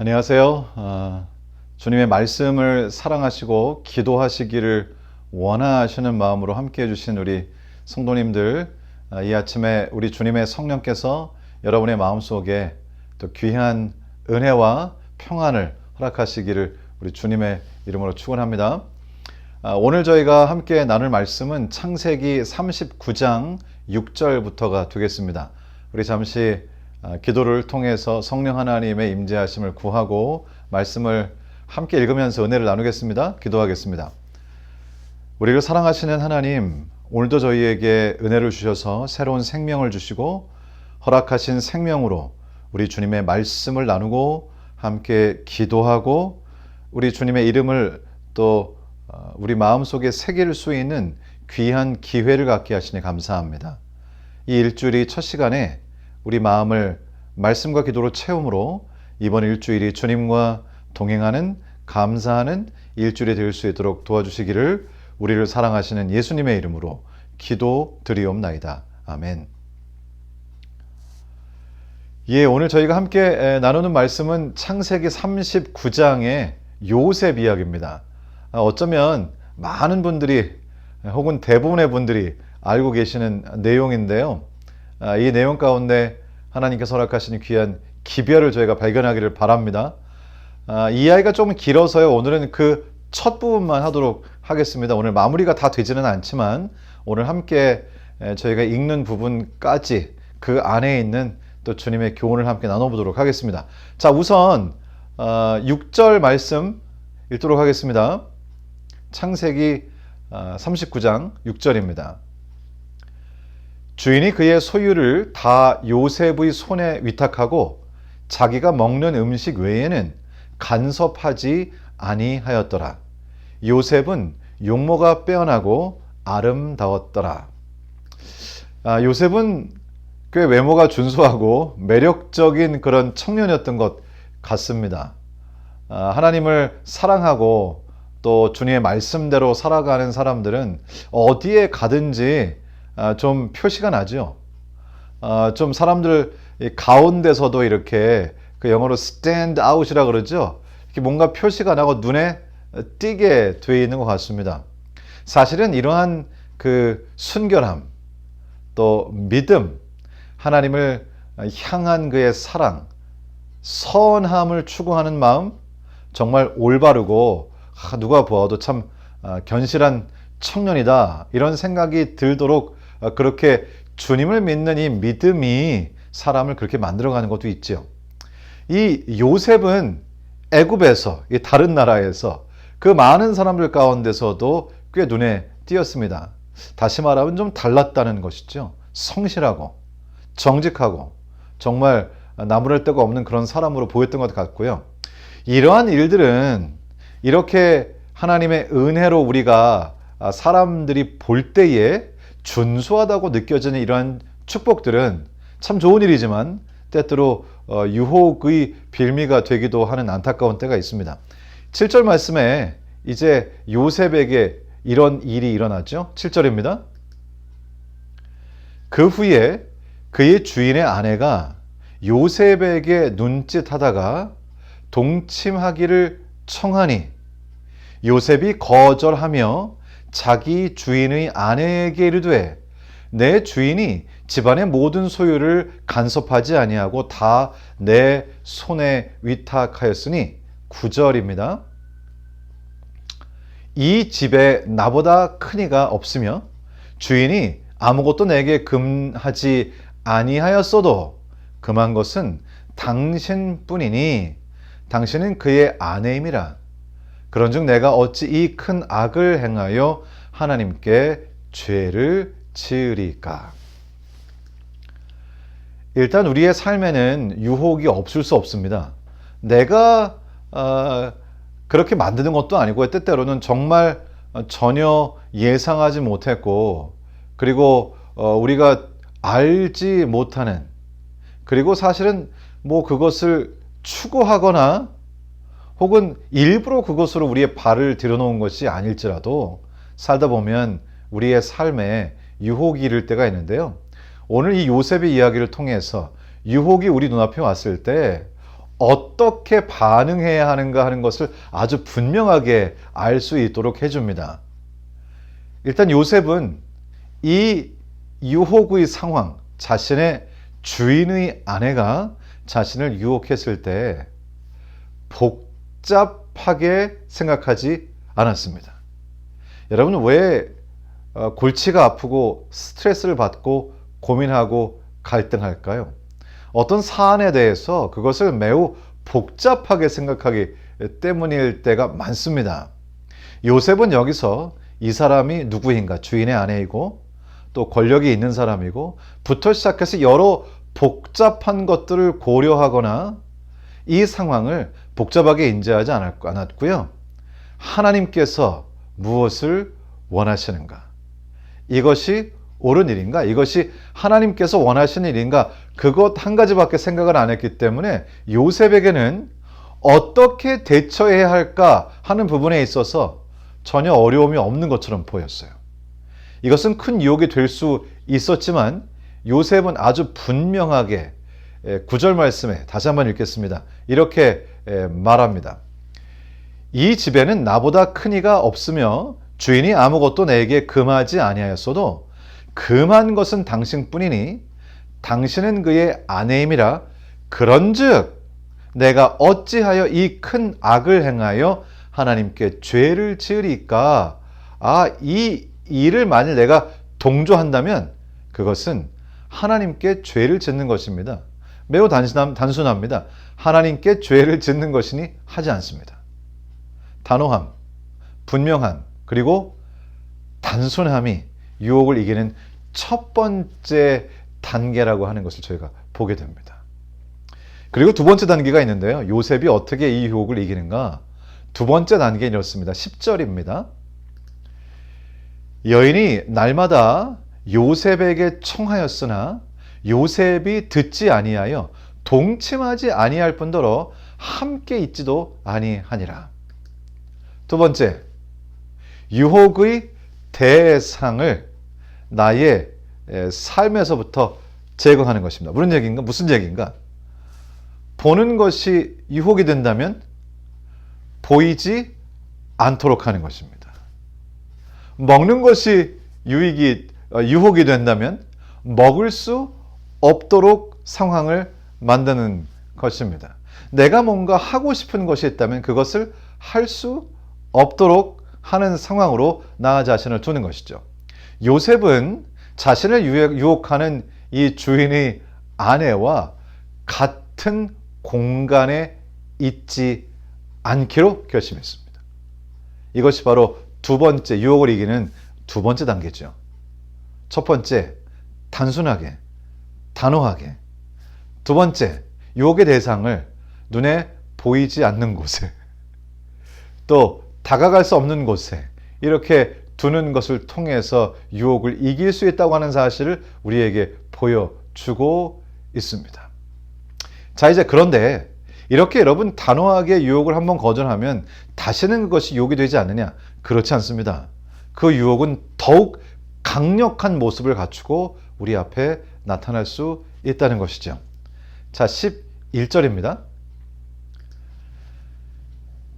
안녕하세요. 주님의 말씀을 사랑하시고 기도하시기를 원하시는 마음으로 함께 해주신 우리 성도님들, 이 아침에 우리 주님의 성령께서 여러분의 마음속에 또 귀한 은혜와 평안을 허락하시기를 우리 주님의 이름으로 축원합니다. 오늘 저희가 함께 나눌 말씀은 창세기 39장 6절부터가 되겠습니다. 우리 잠시 기도를 통해서 성령 하나님의 임재하심을 구하고 말씀을 함께 읽으면서 은혜를 나누겠습니다. 기도하겠습니다. 우리를 사랑하시는 하나님, 오늘도 저희에게 은혜를 주셔서 새로운 생명을 주시고 허락하신 생명으로 우리 주님의 말씀을 나누고 함께 기도하고 우리 주님의 이름을 또 우리 마음속에 새길 수 있는 귀한 기회를 갖게 하시니 감사합니다. 이 일주일이 첫 시간에 우리 마음을 말씀과 기도로 채움으로 이번 일주일이 주님과 동행하는 감사하는 일주일이 될 수 있도록 도와주시기를 우리를 사랑하시는 예수님의 이름으로 기도드리옵나이다. 아멘. 오늘 저희가 함께 나누는 말씀은 창세기 39장의 요셉 이야기입니다. 어쩌면 많은 분들이 혹은 대부분의 분들이 알고 계시는 내용인데요. 이 내용 가운데 하나님께서 허락하신 귀한 기별을 저희가 발견하기를 바랍니다. 이 이야기가 조금 길어서요. 오늘은 그 첫 부분만 하도록 하겠습니다. 오늘 마무리가 다 되지는 않지만 오늘 함께 저희가 읽는 부분까지 그 안에 있는 또 주님의 교훈을 함께 나눠보도록 하겠습니다. 자, 우선 6절 말씀 읽도록 하겠습니다. 창세기 39장 6절입니다. 주인이 그의 소유를 다 요셉의 손에 위탁하고 자기가 먹는 음식 외에는 간섭하지 아니하였더라. 요셉은 용모가 빼어나고 아름다웠더라. 요셉은 꽤 외모가 준수하고 매력적인 그런 청년이었던 것 같습니다. 하나님을 사랑하고 또 주님의 말씀대로 살아가는 사람들은 어디에 가든지 좀 표시가 나죠. 좀 사람들 가운데서도 이렇게 그 영어로 stand out이라 그러죠. 이렇게 뭔가 표시가 나고 눈에 띄게 되어 있는 것 같습니다. 사실은 이러한 그 순결함, 또 믿음, 하나님을 향한 그의 사랑, 선함을 추구하는 마음, 정말 올바르고 누가 보아도 참 견실한 청년이다 이런 생각이 들도록 그렇게 주님을 믿는 이 믿음이 사람을 그렇게 만들어가는 것도 있죠. 이 요셉은 애굽에서, 이 다른 나라에서 그 많은 사람들 가운데서도 꽤 눈에 띄었습니다. 다시 말하면 좀 달랐다는 것이죠. 성실하고 정직하고 정말 나무랄 데가 없는 그런 사람으로 보였던 것 같고요. 이러한 일들은 이렇게 하나님의 은혜로 우리가 사람들이 볼 때에 준수하다고 느껴지는 이러한 축복들은 참 좋은 일이지만 때때로 유혹의 빌미가 되기도 하는 안타까운 때가 있습니다. 7절 말씀에 이제 요셉에게 이런 일이 일어났죠. 7절입니다. 그 후에 그의 주인의 아내가 요셉에게 눈짓하다가 동침하기를 청하니 요셉이 거절하며 자기 주인의 아내에게 이르되 내 주인이 집안의 모든 소유를 간섭하지 아니하고 다 내 손에 위탁하였으니 9절입니다. 이 집에 나보다 큰 이가 없으며 주인이 아무것도 내게 금하지 아니하였어도 금한 것은 당신뿐이니 당신은 그의 아내임이라. 그런즉 내가 어찌 이 큰 악을 행하여 하나님께 죄를 지으리까. 일단 우리의 삶에는 유혹이 없을 수 없습니다. 내가 그렇게 만드는 것도 아니고 때때로는 정말 전혀 예상하지 못했고 그리고 우리가 알지 못하는 그리고 사실은 뭐 그것을 추구하거나 혹은 일부러 그것으로 우리의 발을 들여놓은 것이 아닐지라도 살다 보면 우리의 삶에 유혹이 이를 때가 있는데요. 오늘 이 요셉의 이야기를 통해서 유혹이 우리 눈앞에 왔을 때 어떻게 반응해야 하는가 하는 것을 아주 분명하게 알 수 있도록 해줍니다. 일단 요셉은 이 유혹의 상황, 자신의 주인의 아내가 자신을 유혹했을 때 복잡하게 생각하지 않았습니다. 여러분, 왜 골치가 아프고 스트레스를 받고 고민하고 갈등할까요? 어떤 사안에 대해서 그것을 매우 복잡하게 생각하기 때문일 때가 많습니다. 요셉은 여기서 이 사람이 누구인가, 주인의 아내이고 또 권력이 있는 사람이고 부터 시작해서 여러 복잡한 것들을 고려하거나 이 상황을 복잡하게 인지하지 않았고요. 하나님께서 무엇을 원하시는가? 이것이 옳은 일인가? 이것이 하나님께서 원하시는 일인가? 그것 한 가지밖에 생각을 안 했기 때문에 요셉에게는 어떻게 대처해야 할까 하는 부분에 있어서 전혀 어려움이 없는 것처럼 보였어요. 이것은 큰 유혹이 될 수 있었지만 요셉은 아주 분명하게 9절 말씀에 다시 한번 읽겠습니다. 이렇게 말합니다. 이 집에는 나보다 큰 이가 없으며 주인이 아무것도 내게 금하지 아니하였어도 금한 것은 당신뿐이니 당신은 그의 아내임이라. 그런즉 내가 어찌하여 이 큰 악을 행하여 하나님께 죄를 지으리까? 이 일을 만일 내가 동조한다면 그것은 하나님께 죄를 짓는 것입니다. 매우 단순합니다. 하나님께 죄를 짓는 것이니 하지 않습니다. 단호함, 분명함, 그리고 단순함이 유혹을 이기는 첫 번째 단계라고 하는 것을 저희가 보게 됩니다. 그리고 두 번째 단계가 있는데요. 요셉이 어떻게 이 유혹을 이기는가? 두 번째 단계는 이렇습니다. 10절입니다. 여인이 날마다 요셉에게 청하였으나 요셉이 듣지 아니하여 동침하지 아니할 뿐더러 함께 있지도 아니하니라. 두 번째, 유혹의 대상을 나의 삶에서부터 제거하는 것입니다. 무슨 얘기인가? 보는 것이 유혹이 된다면 보이지 않도록 하는 것입니다. 먹는 것이 유혹이 된다면 먹을 수 없도록 상황을 만드는 것입니다. 내가 뭔가 하고 싶은 것이 있다면 그것을 할 수 없도록 하는 상황으로 나 자신을 두는 것이죠. 요셉은 자신을 유혹하는 이 주인의 아내와 같은 공간에 있지 않기로 결심했습니다. 이것이 바로 두 번째, 유혹을 이기는 두 번째 단계죠. 첫 번째, 단순하게, 단호하게. 두 번째, 유혹의 대상을 눈에 보이지 않는 곳에, 또 다가갈 수 없는 곳에 이렇게 두는 것을 통해서 유혹을 이길 수 있다고 하는 사실을 우리에게 보여주고 있습니다. 자, 이제 그런데 이렇게 여러분 단호하게 유혹을 한번 거절하면 다시는 그것이 유혹이 되지 않느냐? 그렇지 않습니다. 그 유혹은 더욱 강력한 모습을 갖추고 우리 앞에 나타날 수 있다는 것이죠. 자, 11절입니다.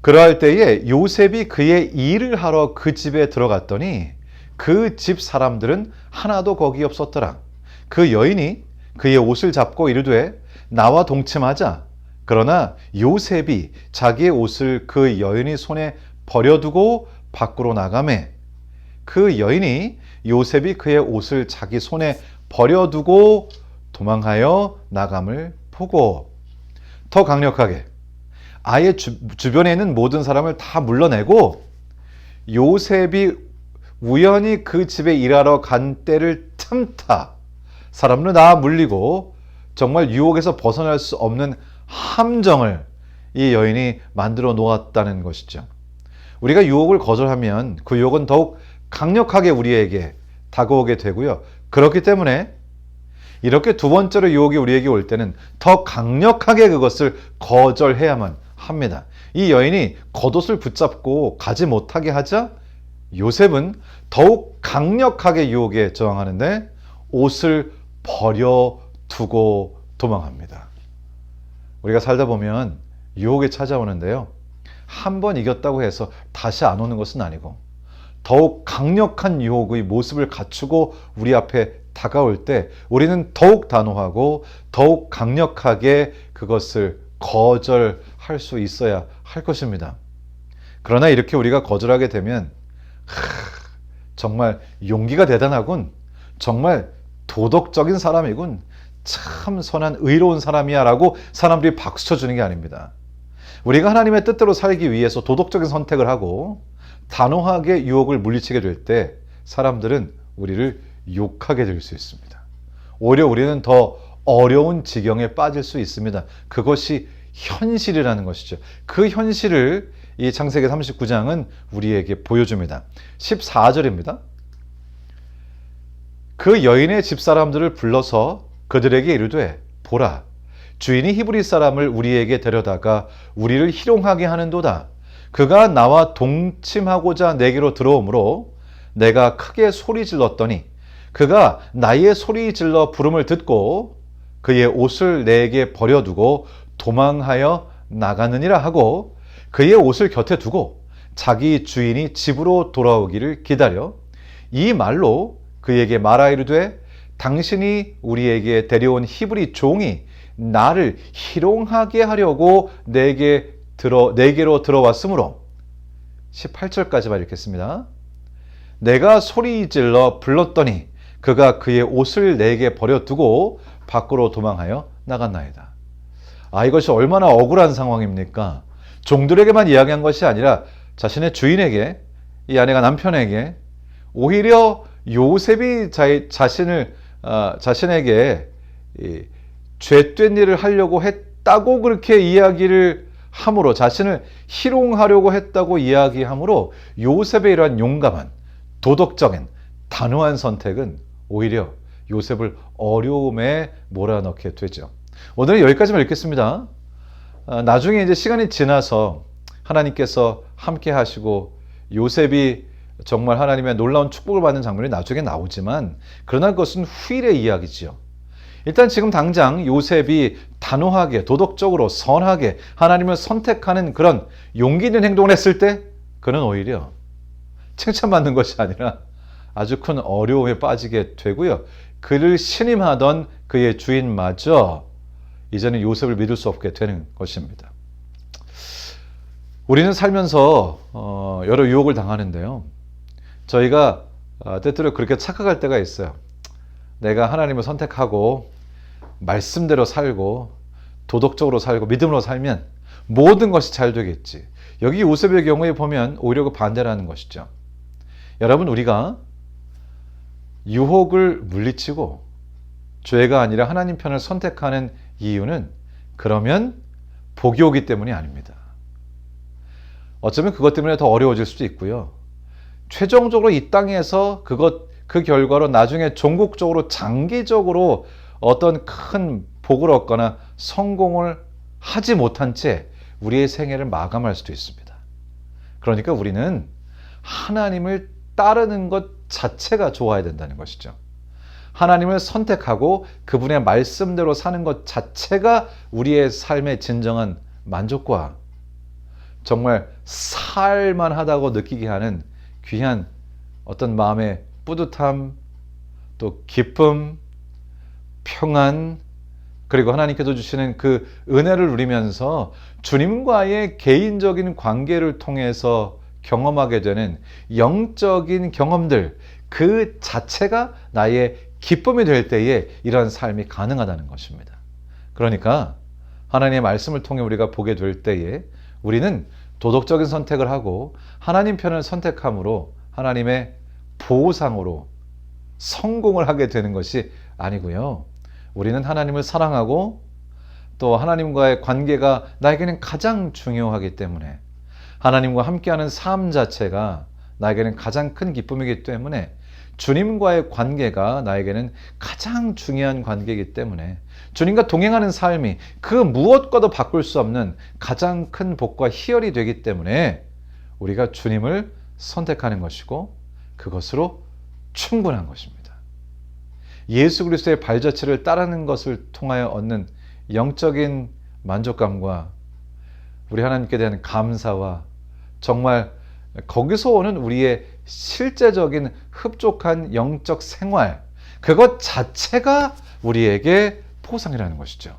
그러할 때에 요셉이 그의 일을 하러 그 집에 들어갔더니 그 집 사람들은 하나도 거기 없었더라. 그 여인이 그의 옷을 잡고 이르되 나와 동침하자. 그러나 요셉이 자기의 옷을 그 여인의 손에 버려두고 밖으로 나가매. 그 여인이 요셉이 그의 옷을 자기 손에 버려두고 도망하여 나감을 보고 더 강력하게 아예 주변에 있는 모든 사람을 다 물러내고 요셉이 우연히 그 집에 일하러 간 때를 틈타 사람을 다 물리고 정말 유혹에서 벗어날 수 없는 함정을 이 여인이 만들어 놓았다는 것이죠. 우리가 유혹을 거절하면 그 유혹은 더욱 강력하게 우리에게 다가오게 되고요. 그렇기 때문에 이렇게 두 번째로 유혹이 우리에게 올 때는 더 강력하게 그것을 거절해야만 합니다. 이 여인이 겉옷을 붙잡고 가지 못하게 하자 요셉은 더욱 강력하게 유혹에 저항하는데 옷을 버려두고 도망합니다. 우리가 살다 보면 유혹이 찾아오는데요. 한 번 이겼다고 해서 다시 안 오는 것은 아니고 더욱 강력한 유혹의 모습을 갖추고 우리 앞에 다가올 때 우리는 더욱 단호하고 더욱 강력하게 그것을 거절할 수 있어야 할 것입니다. 그러나 이렇게 우리가 거절하게 되면 정말 용기가 대단하군. 정말 도덕적인 사람이군. 참 선한 의로운 사람이야 라고 사람들이 박수 쳐주는 게 아닙니다. 우리가 하나님의 뜻대로 살기 위해서 도덕적인 선택을 하고 단호하게 유혹을 물리치게 될 때 사람들은 우리를 욕하게 될 수 있습니다. 오히려 우리는 더 어려운 지경에 빠질 수 있습니다. 그것이 현실이라는 것이죠. 그 현실을 이 창세기 39장은 우리에게 보여줍니다. 14절입니다. 그 여인의 집사람들을 불러서 그들에게 이르되 보라, 주인이 히브리 사람을 우리에게 데려다가 우리를 희롱하게 하는도다. 그가 나와 동침하고자 내게로 들어오므로 내가 크게 소리 질렀더니 그가 나의 소리 질러 부름을 듣고 그의 옷을 내게 버려두고 도망하여 나가느니라 하고 그의 옷을 곁에 두고 자기 주인이 집으로 돌아오기를 기다려 이 말로 그에게 말하 이르되 당신이 우리에게 데려온 히브리 종이 나를 희롱하게 하려고 내게로 들어왔으므로 18절까지만 읽겠습니다. 내가 소리 질러 불렀더니 그가 그의 옷을 내게 버려두고 밖으로 도망하여 나갔나이다. 이것이 얼마나 억울한 상황입니까? 종들에게만 이야기한 것이 아니라 자신의 주인에게, 이 아내가 남편에게 오히려 요셉이 자신에게 죄된 일을 하려고 했다고 그렇게 이야기를 함으로 자신을 희롱하려고 했다고 이야기함으로 요셉의 이러한 용감한 도덕적인 단호한 선택은 오히려 요셉을 어려움에 몰아넣게 되죠. 오늘은 여기까지만 읽겠습니다. 나중에 이제 시간이 지나서 하나님께서 함께 하시고 요셉이 정말 하나님의 놀라운 축복을 받는 장면이 나중에 나오지만 그러나 그것은 후일의 이야기지요. 일단 지금 당장 요셉이 단호하게 도덕적으로 선하게 하나님을 선택하는 그런 용기 있는 행동을 했을 때 그는 오히려 칭찬받는 것이 아니라 아주 큰 어려움에 빠지게 되고요. 그를 신임하던 그의 주인마저 이제는 요셉을 믿을 수 없게 되는 것입니다. 우리는 살면서 여러 유혹을 당하는데요. 저희가 때때로 그렇게 착각할 때가 있어요. 내가 하나님을 선택하고 말씀대로 살고 도덕적으로 살고 믿음으로 살면 모든 것이 잘 되겠지. 여기 요셉의 경우에 보면 오히려 그 반대라는 것이죠. 여러분, 우리가 유혹을 물리치고 죄가 아니라 하나님 편을 선택하는 이유는 그러면 복이 오기 때문이 아닙니다. 어쩌면 그것 때문에 더 어려워질 수도 있고요. 최종적으로 이 땅에서 그 결과로 나중에 종국적으로 장기적으로 어떤 큰 복을 얻거나 성공을 하지 못한 채 우리의 생애를 마감할 수도 있습니다. 그러니까 우리는 하나님을 따르는 것 자체가 좋아야 된다는 것이죠. 하나님을 선택하고 그분의 말씀대로 사는 것 자체가 우리의 삶의 진정한 만족과 정말 살만하다고 느끼게 하는 귀한 어떤 마음의 뿌듯함, 또 기쁨, 평안, 그리고 하나님께서 주시는 그 은혜를 누리면서 주님과의 개인적인 관계를 통해서 경험하게 되는 영적인 경험들, 그 자체가 나의 기쁨이 될 때에 이런 삶이 가능하다는 것입니다. 그러니까 하나님의 말씀을 통해 우리가 보게 될 때에 우리는 도덕적인 선택을 하고 하나님 편을 선택함으로 하나님의 보상으로 성공을 하게 되는 것이 아니고요. 우리는 하나님을 사랑하고 또 하나님과의 관계가 나에게는 가장 중요하기 때문에 하나님과 함께하는 삶 자체가 나에게는 가장 큰 기쁨이기 때문에 주님과의 관계가 나에게는 가장 중요한 관계이기 때문에 주님과 동행하는 삶이 그 무엇과도 바꿀 수 없는 가장 큰 복과 희열이 되기 때문에 우리가 주님을 선택하는 것이고 그것으로 충분한 것입니다. 예수 그리스도의 발자취를 따르는 것을 통하여 얻는 영적인 만족감과 우리 하나님께 대한 감사와 정말 거기서 오는 우리의 실제적인 흡족한 영적 생활, 그것 자체가 우리에게 보상이라는 것이죠.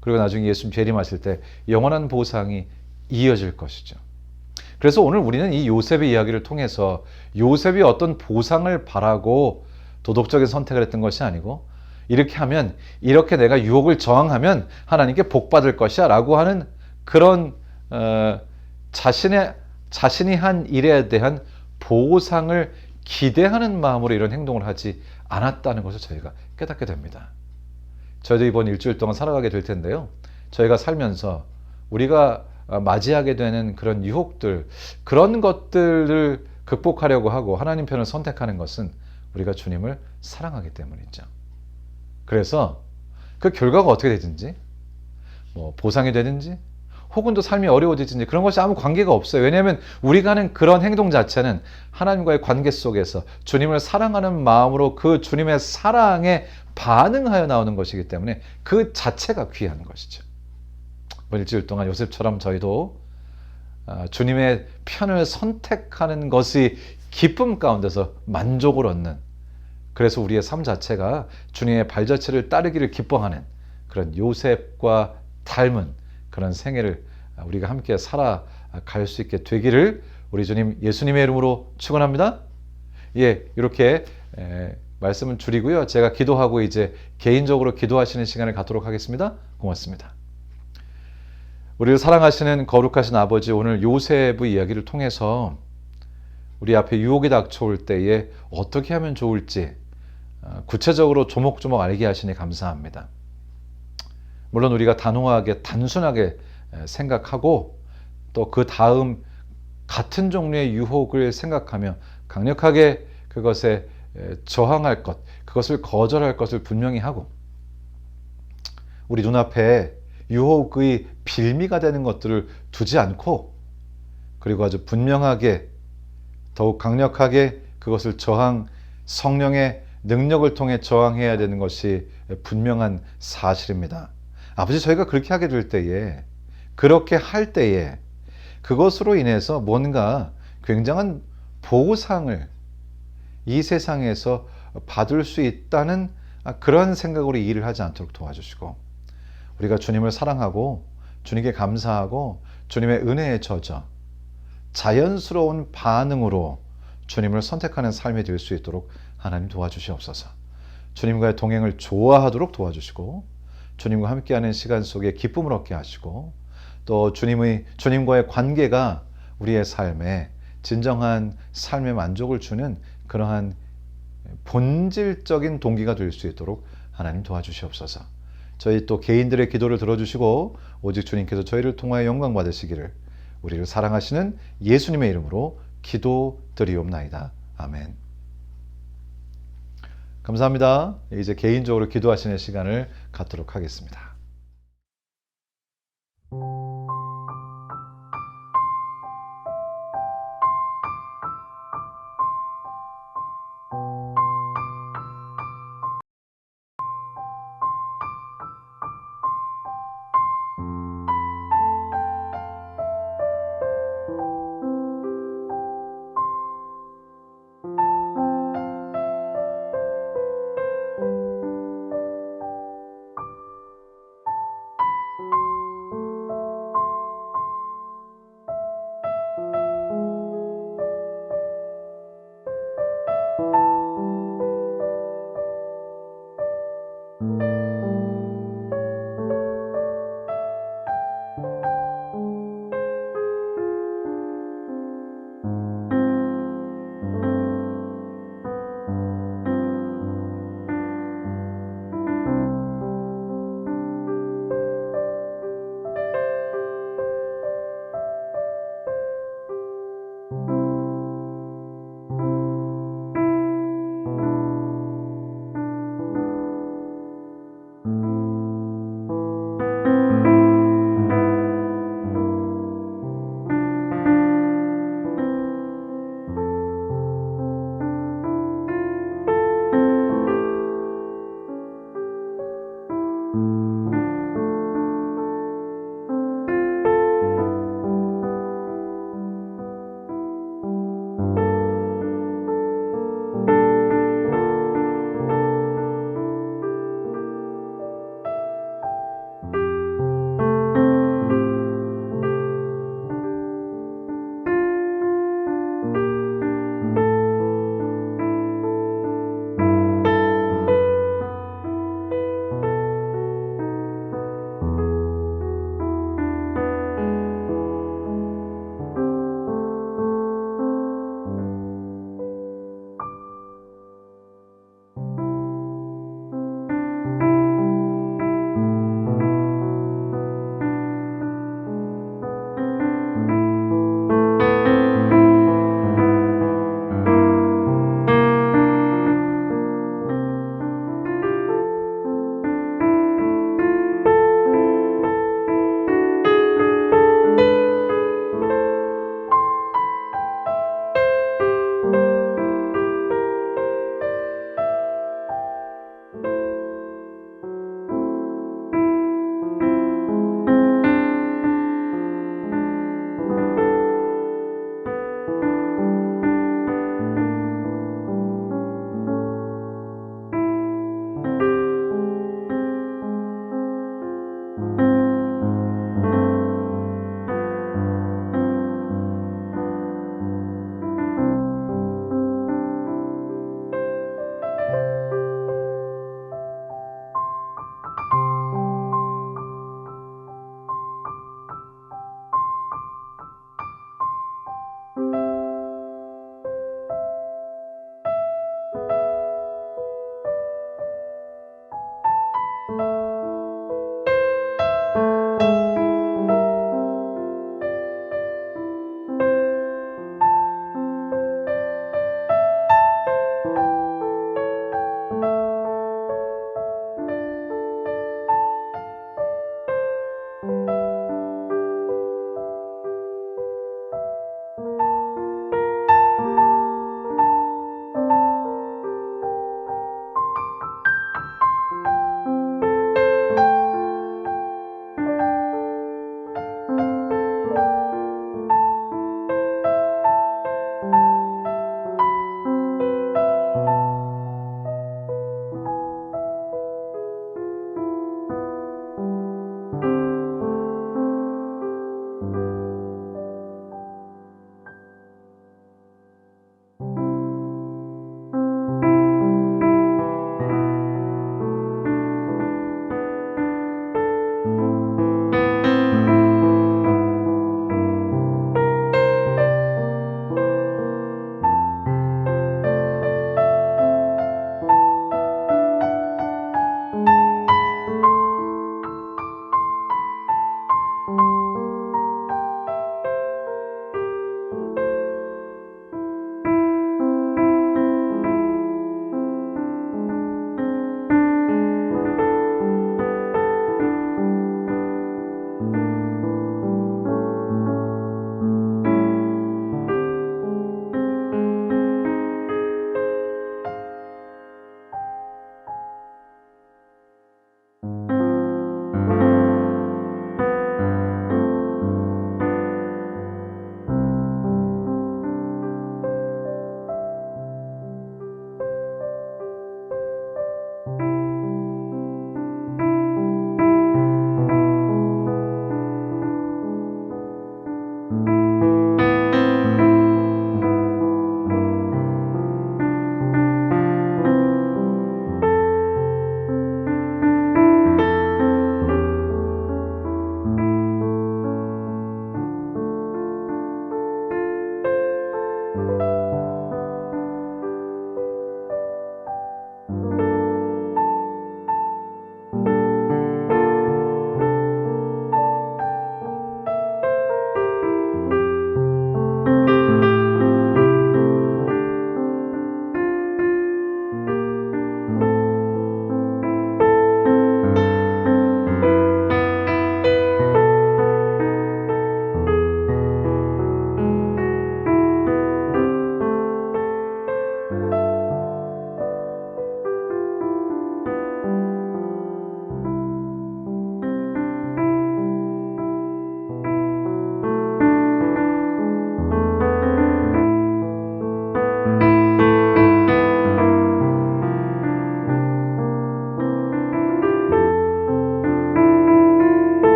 그리고 나중에 예수님 재림하실 때 영원한 보상이 이어질 것이죠. 그래서 오늘 우리는 이 요셉의 이야기를 통해서 요셉이 어떤 보상을 바라고 도덕적인 선택을 했던 것이 아니고, 이렇게 하면, 이렇게 내가 유혹을 저항하면 하나님께 복 받을 것이야 라고 하는 그런 자신이 한 일에 대한 보상을 기대하는 마음으로 이런 행동을 하지 않았다는 것을 저희가 깨닫게 됩니다. 저희도 이번 일주일 동안 살아가게 될 텐데요, 저희가 살면서 우리가 맞이하게 되는 그런 유혹들, 그런 것들을 극복하려고 하고 하나님 편을 선택하는 것은 우리가 주님을 사랑하기 때문이죠. 그래서 그 결과가 어떻게 되든지, 뭐 보상이 되든지 혹은 또 삶이 어려워지든지 그런 것이 아무 관계가 없어요. 왜냐하면 우리가 하는 그런 행동 자체는 하나님과의 관계 속에서 주님을 사랑하는 마음으로 그 주님의 사랑에 반응하여 나오는 것이기 때문에 그 자체가 귀한 것이죠. 일주일 동안 요셉처럼 저희도 주님의 편을 선택하는 것이 기쁨 가운데서 만족을 얻는, 그래서 우리의 삶 자체가 주님의 발자취를 따르기를 기뻐하는 그런 요셉과 닮은 그런 생애를 우리가 함께 살아갈 수 있게 되기를 우리 주님 예수님의 이름으로 축원합니다. 예, 이렇게 말씀을 줄이고요, 제가 기도하고 이제 개인적으로 기도하시는 시간을 갖도록 하겠습니다. 고맙습니다. 우리를 사랑하시는 거룩하신 아버지, 오늘 요셉의 이야기를 통해서 우리 앞에 유혹이 닥쳐올 때에 어떻게 하면 좋을지 구체적으로 조목조목 알게 하시니 감사합니다. 물론 우리가 단호하게 단순하게 생각하고 또 그 다음 같은 종류의 유혹을 생각하며 강력하게 그것에 저항할 것, 그것을 거절할 것을 분명히 하고, 우리 눈앞에 유혹의 빌미가 되는 것들을 두지 않고, 그리고 아주 분명하게 더욱 강력하게 그것을 성령의 능력을 통해 저항해야 되는 것이 분명한 사실입니다. 아버지, 저희가 그렇게 하게 될 때에, 그렇게 할 때에 그것으로 인해서 뭔가 굉장한 보상을 이 세상에서 받을 수 있다는 그런 생각으로 일을 하지 않도록 도와주시고, 우리가 주님을 사랑하고 주님께 감사하고 주님의 은혜에 젖어 자연스러운 반응으로 주님을 선택하는 삶이 될 수 있도록 하나님 도와주시옵소서. 주님과의 동행을 좋아하도록 도와주시고, 주님과 함께하는 시간 속에 기쁨을 얻게 하시고, 또 주님과의 관계가 우리의 삶에 진정한 삶의 만족을 주는 그러한 본질적인 동기가 될 수 있도록 하나님 도와주시옵소서. 저희 또 개인들의 기도를 들어주시고 오직 주님께서 저희를 통하여 영광 받으시기를 우리를 사랑하시는 예수님의 이름으로 기도드리옵나이다. 아멘. 감사합니다. 이제 개인적으로 기도하시는 시간을 갖도록 하겠습니다.